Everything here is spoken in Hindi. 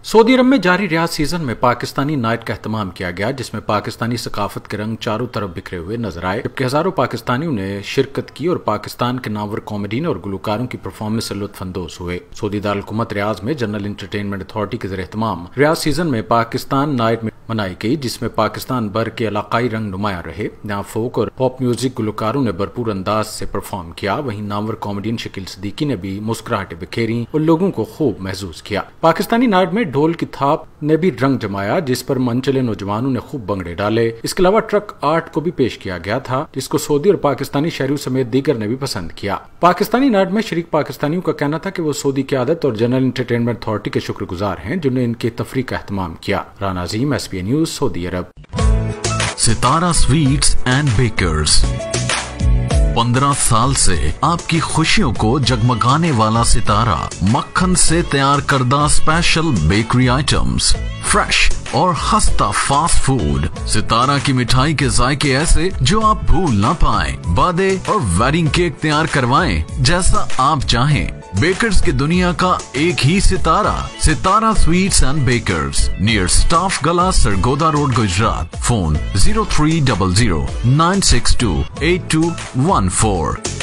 सऊदी अरब में जारी रियाज सीजन में पाकिस्तानी नाइट का एहतमाम किया गया, जिसमें पाकिस्तानी सकाफत के रंग चारों तरफ बिखरे हुए नजर आए, जबकि हजारों पाकिस्तानियों ने शिरकत की और पाकिस्तान के नामवर कॉमेडियन और गुलकारों की परफॉर्मेंस से लुत्फानंदोज हुए। सऊदी दारुल-हुकूमत रियाज में जनरल एंटरटेनमेंट अथॉरिटी के ज़रिए एहतमाम रियाज सीजन में पाकिस्तान नाइट में मनाई गई, जिसमें पाकिस्तान भर के इलाकाई रंग नुमाया रहे। यहाँ फोक और पॉप म्यूजिक गुलकारों ने भरपूर अंदाज से परफॉर्म किया। वहीं नामवर कॉमेडियन शकील सिद्दीकी ने भी मुस्कुराहटें बिखेरी और लोगों को खूब महसूस किया। पाकिस्तानी नाइट में ढोल की थाप ने भी रंग जमाया, जिस पर मनचले नौजवानों ने खूब भंगड़े डाले। इसके अलावा ट्रक आर्ट को भी पेश किया गया था, जिसको सऊदी और पाकिस्तानी शहरियों समेत दीगर ने भी पसंद किया। पाकिस्तानी नाइट में शरीक पाकिस्तानियों का कहना था कि वो सऊदी क़यादत और जनरल एंटरटेनमेंट अथॉरिटी के शुक्रगुजार हैं, जिन्होंने इनकी तफरीह का एहतमाम किया। Rana Azeem, SBA news, Saudi Arab. Sitara sweets and bakers 15 साल से आपकी खुशियों को जगमगाने वाला सितारा मक्खन से तैयार करदा स्पेशल बेकरी आइटम्स, फ्रेश और खस्ता फास्ट फूड। सितारा की मिठाई के जायके ऐसे जो आप भूल ना पाएं। बर्थडे और वेडिंग केक तैयार करवाएं जैसा आप चाहें। बेकर्स की दुनिया का एक ही सितारा, Sitara sweets and bakers, near staff गला, सरगोदा रोड, गुजरात। फोन 0300 962 8214।